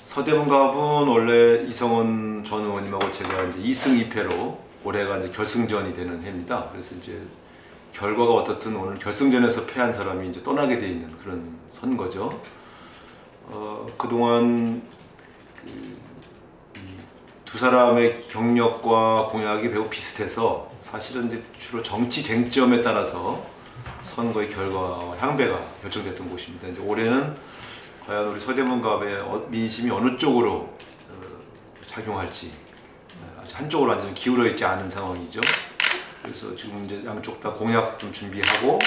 서대문갑은 원래 이성원 전 의원님하고 제가 이제 2승 2패로 올해가 이제 결승전이 되는 해입니다. 그래서 이제 결과가 어떻든 오늘 결승전에서 패한 사람이 이제 떠나게 돼 있는 그런 선거죠. 그동안 두 사람의 경력과 공약이 매우 비슷해서 사실은 이제 주로 정치 쟁점에 따라서 선거의 결과와 향배가 결정됐던 곳입니다. 이제 올해는 과연 우리 서대문갑의 민심이 어느 쪽으로 작용할지 아직 한쪽으로 완전히 기울어 있지 않은 상황이죠. 그래서 지금 이제 양쪽 다 공약 좀 준비하고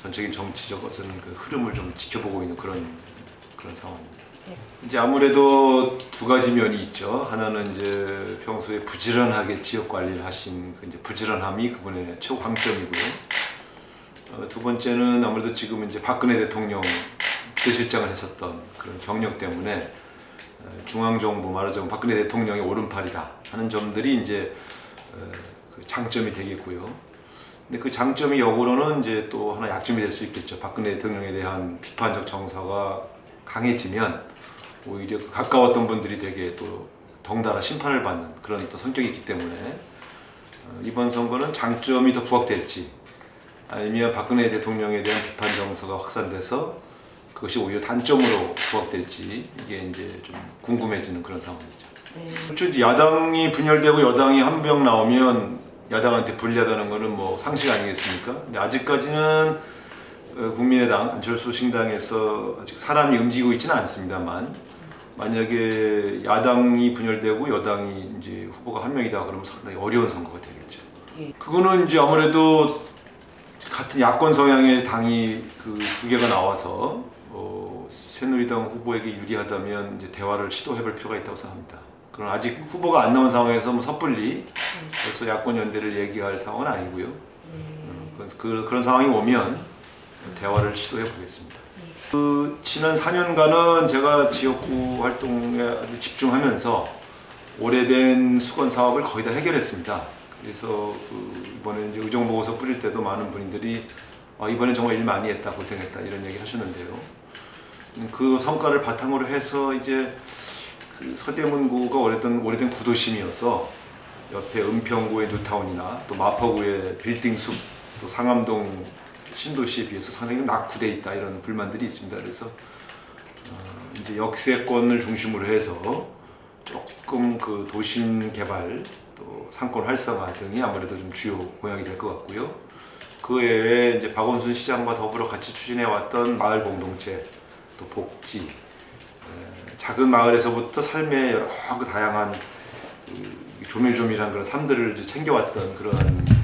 전체적인 정치적 어떤 그 흐름을 좀 지켜보고 있는 그런 상황입니다. 이제 아무래도 두 가지 면이 있죠. 하나는 이제 평소에 부지런하게 지역 관리를 하신 그 이제 부지런함이 그분의 최고 강점이고요. 두 번째는 아무래도 지금 이제 박근혜 대통령 비서실장을 했었던 그런 경력 때문에 중앙정부 말하자면 박근혜 대통령의 오른팔이다 하는 점들이 이제 그 장점이 되겠고요. 근데 그 장점이 역으로는 이제 또 하나 약점이 될 수 있겠죠. 박근혜 대통령에 대한 비판적 정서가 강해지면 오히려 가까웠던 분들이 되게 또 덩달아 심판을 받는 그런 또 성격이 있기 때문에 이번 선거는 장점이 더 부각될지 아니면 박근혜 대통령에 대한 비판 정서가 확산돼서 그것이 오히려 단점으로 부각될지 이게 이제 좀 궁금해지는 그런 상황이죠. 네. 야당이 분열되고 여당이 한 명 나오면 야당한테 불리하다는 거는 뭐 상식 아니겠습니까? 근데 아직까지는 국민의당 안철수 신당에서 아직 사람이 움직이고 있지는 않습니다만 만약에 야당이 분열되고 여당이 이제 후보가 한 명이다 그러면 상당히 어려운 선거가 되겠죠. 예. 그거는 이제 아무래도 같은 야권 성향의 당이 그 두 개가 나와서 새누리당 후보에게 유리하다면 이제 대화를 시도해볼 필요가 있다고 생각합니다. 그럼 아직 후보가 안 나온 상황에서 뭐 섣불리 벌써 야권 연대를 얘기할 상황은 아니고요. 그런 상황이 오면 대화를 시도해 보겠습니다. 지난 4년간은 제가 지역구 활동에 아주 집중하면서 오래된 수건 사업을 거의 다 해결했습니다. 그래서 이번에 이제 의정보고서 뿌릴 때도 많은 분들이 이번에 정말 일 많이 했다, 고생했다 이런 얘기 하셨는데요. 그 성과를 바탕으로 해서 이제 그 서대문구가 오래된 구도심이어서 옆에 은평구의 뉴타운이나 또 마포구의 빌딩숲, 또 상암동 신도시에 비해서 상당히 낙후돼 있다 이런 불만들이 있습니다. 그래서 이제 역세권을 중심으로 해서 조금 그 도심 개발 또 상권 활성화 등이 아무래도 좀 주요 공약이 될 것 같고요. 그 외에 이제 박원순 시장과 더불어 같이 추진해 왔던 마을 공동체 또 복지 작은 마을에서부터 삶의 여러 그 다양한 조밀조밀한 그런 삶들을 이제 챙겨왔던 그런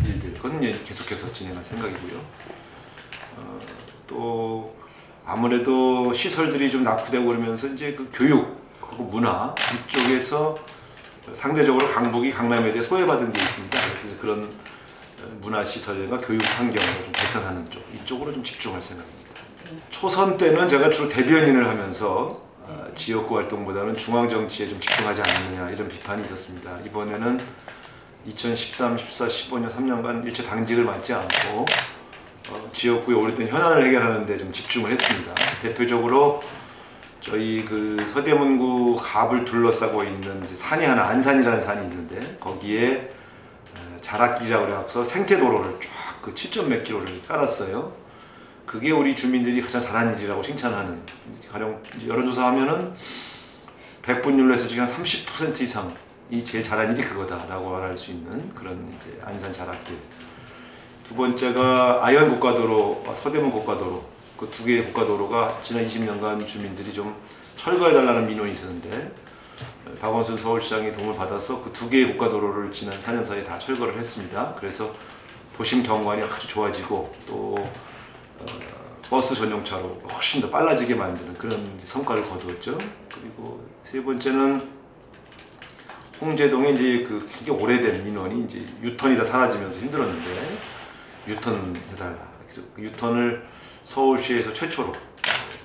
일들 그건 계속해서 진행할 생각이고요. 또 아무래도 시설들이 좀 낙후되고 그러면서 이제 그 교육하고 문화 이쪽에서 상대적으로 강북이 강남에 대해 소외받은 게 있습니다. 그래서 그런 문화 시설과 교육 환경을 좀 개선하는 쪽 이쪽으로 좀 집중할 생각입니다. 초선 때는 제가 주로 대변인을 하면서 지역구 활동보다는 중앙 정치에 좀 집중하지 않느냐 이런 비판이 있었습니다. 이번에는 2013, 14, 15년 3년간 일체 당직을 맡지 않고 지역구의 오래된 현안을 해결하는 데 좀 집중을 했습니다. 대표적으로 저희 그 서대문구 갑을 둘러싸고 있는 이제 산이 하나 안산이라는 산이 있는데 거기에 자락길이라고 해서 생태도로를 쫙 그 7점 몇 킬로를 깔았어요. 그게 우리 주민들이 가장 잘한 일이라고 칭찬하는, 가령 여론조사하면은 100분율로 해서 지금 30% 이상이 제일 잘한 일이 그거다라고 말할 수 있는 그런 이제 안산 자락길. 두 번째가 아현 고가도로, 서대문 고가도로, 그 두 개의 고가도로가 지난 20년간 주민들이 좀 철거해달라는 민원이 있었는데 박원순 서울시장의 도움을 받아서 그 두 개의 고가도로를 지난 4년 사이에 다 철거를 했습니다. 그래서 도심 경관이 아주 좋아지고 또 버스 전용차로 훨씬 더 빨라지게 만드는 그런 성과를 거두었죠. 그리고 세 번째는 홍제동에 이제 그 되게 오래된 민원이 이제 유턴이 다 사라지면서 힘들었는데 유턴 해달라. 그래서 유턴을 서울시에서 최초로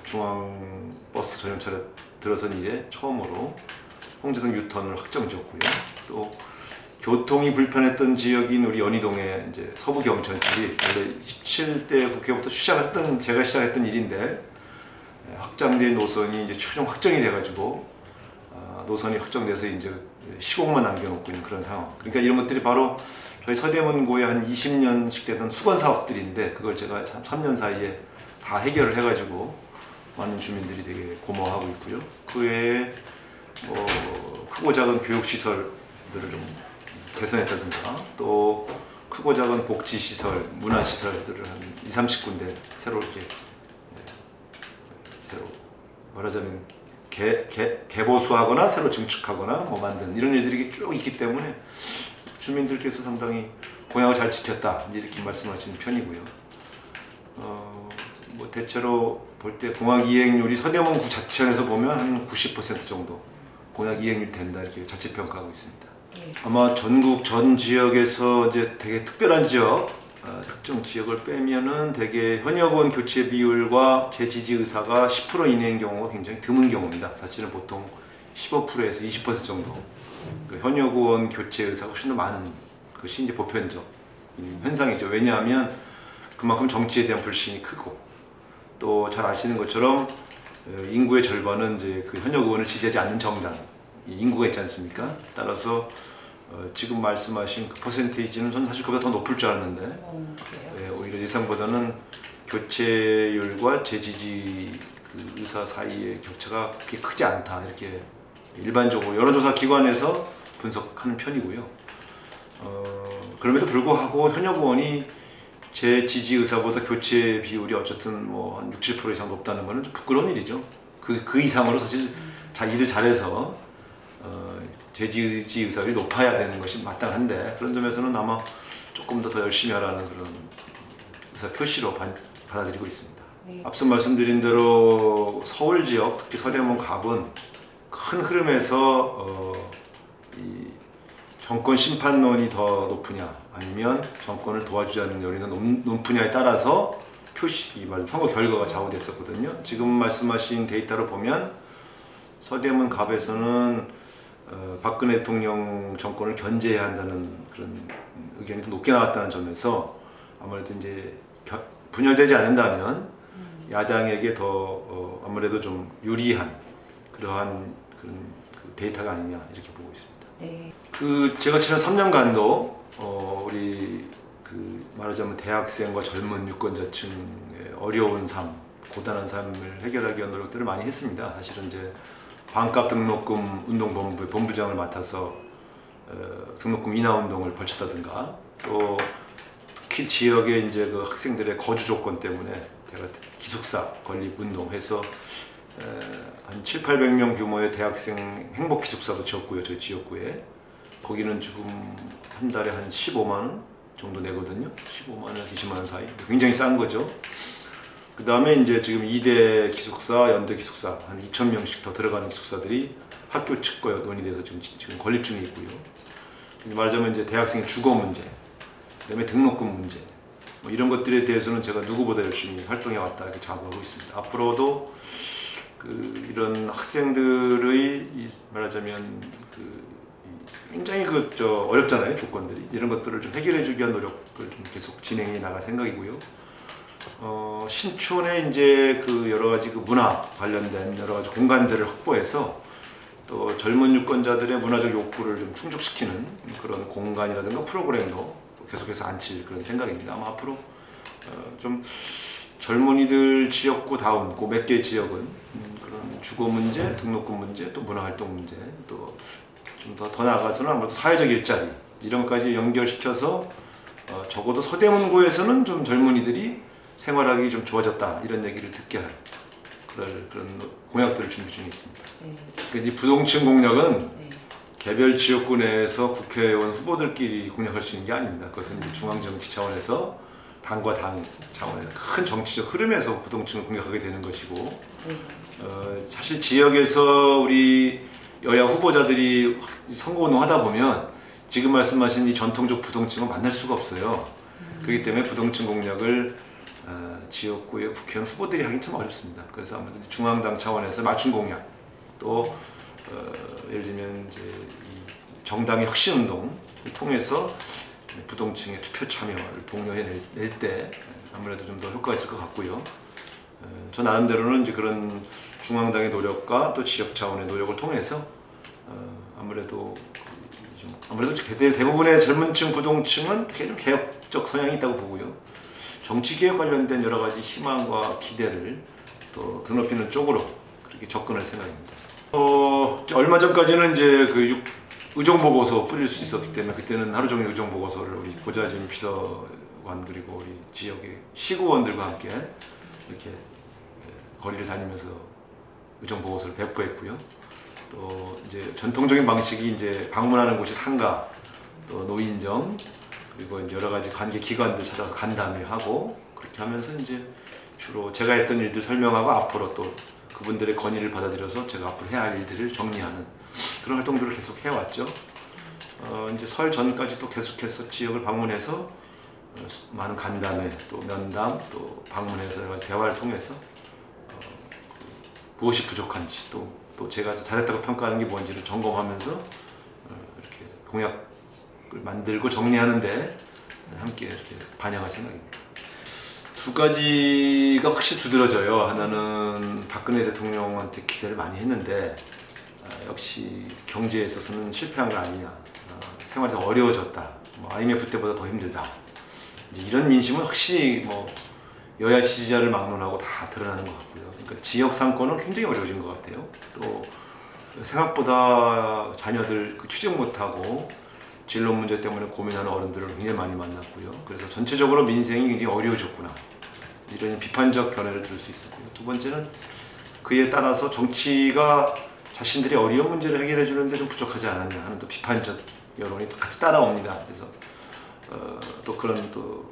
중앙 버스 전용차를 들어선 이래 처음으로 홍제동 유턴을 확정지었고요. 또 교통이 불편했던 지역인 우리 연희동의 이제 서부 경천길이 원래 27대 국회부터 제가 시작했던 일인데 확장된 노선이 이제 최종 확정이 돼가지고 노선이 확정돼서 이제 시공만 남겨놓고 있는 그런 상황. 그러니까 이런 것들이 바로 저희 서대문구에 한 20년씩 되던 수건 사업들인데 그걸 제가 3년 사이에 다 해결을 해가지고 많은 주민들이 되게 고마워하고 있고요. 그 외에 크고 작은 교육 시설들을 좀 개선했다든가 또 크고 작은 복지 시설, 문화 시설들을 한 20-30군데 새로 이렇게 새로 말하자면 개보수하거나 새로 증축하거나 뭐 만든 이런 일들이 쭉 있기 때문에 주민들께서 상당히 공약을 잘 지켰다 이렇게 말씀하시는 편이고요. 뭐 대체로 볼 때 공약 이행률이 서대문구 자체에서 보면 한 90% 정도 공약 이행률이 된다 이렇게 자체 평가하고 있습니다. 아마 전국 전 지역에서 이제 되게 특별한 지역, 특정 지역을 빼면은 되게 현역 의원 교체 비율과 재지지 의사가 10% 이내인 경우가 굉장히 드문 경우입니다. 사실은 보통 15%에서 20% 정도 그 현역 의원 교체 의사가 훨씬 더 많은 것이 이제 보편적 현상이죠. 왜냐하면 그만큼 정치에 대한 불신이 크고 또 잘 아시는 것처럼 인구의 절반은 이제 그 현역 의원을 지지하지 않는 정당 인구가 있지 않습니까? 따라서 지금 말씀하신 그 퍼센테이지는 전 사실 그보다 더 높을 줄 알았는데 오히려 예상보다는 교체율과 재지지 그 의사 사이의 격차가 그렇게 크지 않다 이렇게 일반적으로 여론조사 기관에서 분석하는 편이고요. 그럼에도 불구하고 현역 의원이 재지지 의사보다 교체 비율이 어쨌든 뭐 한 60% 이상 높다는 것은 좀 부끄러운 일이죠. 그 이상으로 사실 일을 잘해서 재지지 의사율이 높아야 되는 것이 마땅한데 그런 점에서는 아마 조금 더 열심히 하라는 그런 의사 표시로 받아들이고 있습니다. 네. 앞서 말씀드린 대로 서울 지역, 특히 서대문 갑은 큰 흐름에서 이 정권 심판론이 더 높으냐 아니면 정권을 도와주자는 여론이 높으냐에 따라서 선거 결과가 좌우됐었거든요. 지금 말씀하신 데이터로 보면 서대문 갑에서는 박근혜 대통령 정권을 견제해야 한다는 그런 의견이 더 높게 나왔다는 점에서 아무래도 이제 분열되지 않는다면 야당에게 더 아무래도 좀 유리한 그러한 그런 데이터가 아니냐 이렇게 보고 있습니다. 네. 제가 지난 3년간도 우리 말하자면 대학생과 젊은 유권자층의 어려운 삶, 고단한 삶을 해결하기 위한 노력들을 많이 했습니다. 사실은 이제 반값 등록금 운동본부의 본부장을 맡아서 등록금 인하 운동을 벌쳤다든가 또 특히 지역의 이제 그 학생들의 거주 조건 때문에 제가 기숙사 건립 운동해서 한 700~800명 규모의 대학생 행복 기숙사도 지었고요. 저희 지역구에 거기는 지금 한 달에 한 15만 원 정도 내거든요. 15만 원에서 20만 원 사이. 굉장히 싼 거죠. 그 다음에 이제 지금 2대 기숙사, 연대 기숙사 한 2,000명씩 더 들어가는 기숙사들이 학교 측과 논의돼서 지금 건립 중에 있고요. 말하자면 이제 대학생 주거 문제, 그다음에 등록금 문제, 뭐 이런 것들에 대해서는 제가 누구보다 열심히 활동해 왔다 이렇게 자부하고 있습니다. 앞으로도 이런 학생들의 말하자면 굉장히 어렵잖아요 조건들이 이런 것들을 좀 해결해주기 위한 노력을 좀 계속 진행해 나갈 생각이고요. 신촌에 이제 여러 가지 문화 관련된 여러 가지 공간들을 확보해서 또 젊은 유권자들의 문화적 욕구를 좀 충족시키는 그런 공간이라든가 프로그램도 계속해서 안칠 그런 생각입니다. 아마 앞으로 좀 젊은이들 지역구다운 그 몇 개 지역은 그런 주거 문제, 등록금 문제, 또 문화활동 문제, 또 좀 더 나아가서는 아무래도 사회적 일자리 이런 것까지 연결시켜서 적어도 서대문구에서는 좀 젊은이들이 생활하기 좀 좋아졌다 이런 얘기를 듣게 할 그런 공약들을 준비 중에 있습니다. 네. 이제 부동층 공약은 네. 개별 지역구 내에서 국회의원 후보들끼리 공약할 수 있는 게 아닙니다. 그것은 이제 중앙정치 차원에서 당과 당 차원에서 큰 정치적 흐름에서 부동층을 공략하게 되는 것이고 사실 지역에서 우리 여야 후보자들이 선거운동 하다 보면 지금 말씀하신 이 전통적 부동층을 만날 수가 없어요. 그렇기 때문에 부동층 공략을 지역구의 국회의원 후보들이 하긴 참 어렵습니다. 그래서 아무래도 중앙당 차원에서 맞춤 공약 또 예를 들면 이제 이 정당의 혁신운동을 통해서 부동층의 투표 참여를 독려해낼 때 아무래도 좀 더 효과가 있을 것 같고요. 저 나름대로는 이제 그런 중앙당의 노력과 또 지역 차원의 노력을 통해서 아무래도 대부분의 젊은층 부동층은 되게 좀 개혁적 성향이 있다고 보고요. 정치개혁 관련된 여러 가지 희망과 기대를 또 드높이는 쪽으로 그렇게 접근할 생각입니다. 얼마 전까지는 이제 그 의정보고서 뿌릴 수 있었기 때문에 그때는 하루 종일 의정보고서를 우리 보좌진 비서관 그리고 우리 지역의 시구원들과 함께 이렇게 거리를 다니면서 의정보고서를 배포했고요. 또 이제 전통적인 방식이 이제 방문하는 곳이 상가, 또 노인정, 그리고 이제 여러 가지 관계 기관들 찾아서 간담회하고 그렇게 하면서 이제 주로 제가 했던 일들 설명하고 앞으로 또 그분들의 건의를 받아들여서 제가 앞으로 해야 할 일들을 정리하는 그런 활동들을 계속 해왔죠. 이제 설 전까지 또 계속해서 지역을 방문해서 많은 간담회, 또 면담, 또 방문해서 여러 가지 대화를 통해서 무엇이 부족한지 또 제가 잘했다고 평가하는 게 뭔지를 점검하면서 이렇게 공약을 만들고 정리하는데 함께 이렇게 반영할 생각입니다. 두 가지가 확실히 두드러져요. 하나는 박근혜 대통령한테 기대를 많이 했는데 역시 경제에 있어서는 실패한 거 아니냐, 생활이 더 어려워졌다, IMF 때보다 더 힘들다, 이제 이런 민심은 확실히 여야 지지자를 막론하고 다 드러나는 것 같고요. 그러니까 지역 상권은 굉장히 어려워진 것 같아요. 또 생각보다 자녀들 취직 못하고 진로 문제 때문에 고민하는 어른들을 굉장히 많이 만났고요. 그래서 전체적으로 민생이 굉장히 어려워졌구나, 이런 비판적 견해를 들을 수 있었고요. 두 번째는 그에 따라서 정치가 자신들이 어려운 문제를 해결해 주는데 좀 부족하지 않았냐 하는 또 비판적 여론이 또 같이 따라옵니다. 그래서 또 그런 또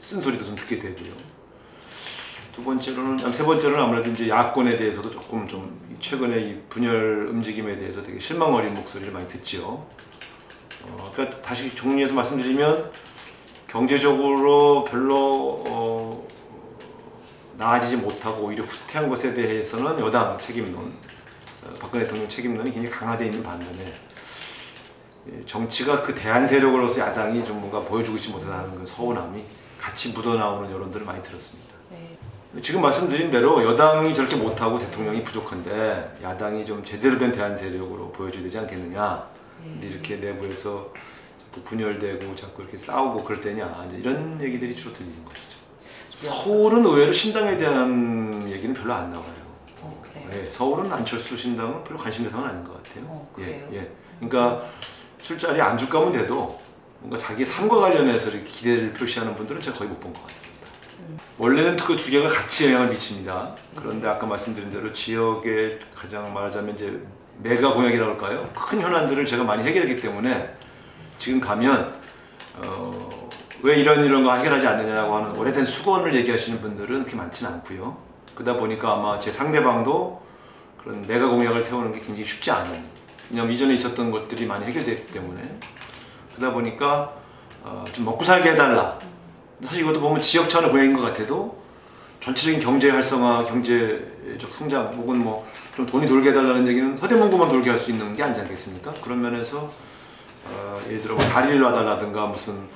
쓴소리도 좀 듣게 되고요. 세 번째로는 아무래도 이제 야권에 대해서도 조금 좀 최근에 이 분열 움직임에 대해서 되게 실망 어린 목소리를 많이 듣지요. 그러니까 다시 정리해서 말씀드리면 경제적으로 별로 나아지지 못하고 오히려 후퇴한 것에 대해서는 여당 책임론, 박근혜 대통령 책임론이 굉장히 강화되어 있는 반면에 정치가 그 대안 세력으로서 야당이 좀 뭔가 보여주고 있지 못하다는 그 서운함이 같이 묻어나오는 여론들을 많이 들었습니다. 네. 지금 말씀드린 대로 여당이 저렇게 못하고 대통령이 부족한데 야당이 좀 제대로 된 대안 세력으로 보여줘야 되지 않겠느냐. 근데 이렇게 내부에서 자꾸 분열되고 자꾸 이렇게 싸우고 그럴 때냐, 이제 이런 얘기들이 주로 들리는 것이죠. 서울은 의외로 신당에 대한 얘기는 별로 안 나와요. 네, 서울은 안철수 신당은 별로 관심 대상은 아닌 것 같아요. 예. 그러니까 술자리에 안주가면 돼도 뭔가 자기 삶과 관련해서 이렇게 기대를 표시하는 분들은 제가 거의 못 본 것 같습니다. 원래는 그 두 개가 같이 영향을 미칩니다. 그런데 아까 말씀드린 대로 지역에 가장 말하자면 이제 메가 공약이라고 할까요? 큰 현안들을 제가 많이 해결했기 때문에 지금 가면 왜 이런 거 해결하지 않느냐고 하는 오래된 수건을 얘기하시는 분들은 그렇게 많지는 않고요. 그러다 보니까 아마 제 상대방도 그런 메가 공약을 세우는 게 굉장히 쉽지 않은, 왜냐하면 이전에 있었던 것들이 많이 해결됐기 때문에. 그러다 보니까 좀 먹고 살게 해달라, 사실 이것도 보면 지역 차원의 공약인 것 같아도 전체적인 경제 활성화, 경제적 성장 혹은 좀 돈이 돌게 해달라는 얘기는 서대문구만 돌게 할 수 있는 게 아니지 않겠습니까? 그런 면에서 예를 들어 다리를 놔달라든가 무슨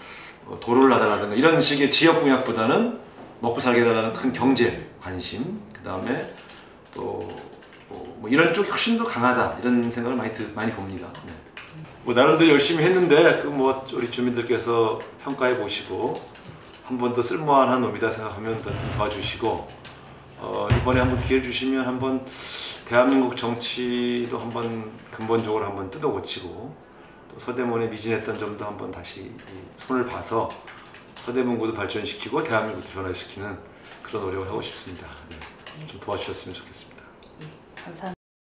도로를 놔달라든가 이런 식의 지역 공약보다는 먹고 살게 해달라는 큰 경제 관심, 그 다음에 또 이런 쪽이 훨씬 더 강하다, 이런 생각을 많이 봅니다. 네. 나름대로 열심히 했는데 우리 주민들께서 평가해 보시고 한 번 더 쓸모한 놈이다 생각하면 더 도와주시고, 이번에 한번 기회 주시면 한번 대한민국 정치도 한번 근본적으로 한번 뜯어고치고 또 서대문에 미진했던 점도 한번 다시 손을 봐서 서대문구도 발전시키고 대한민국도 변화시키는 그런 노력을 하고 싶습니다. 네. 좀 도와주셨으면 좋겠습니다. 감사합니다.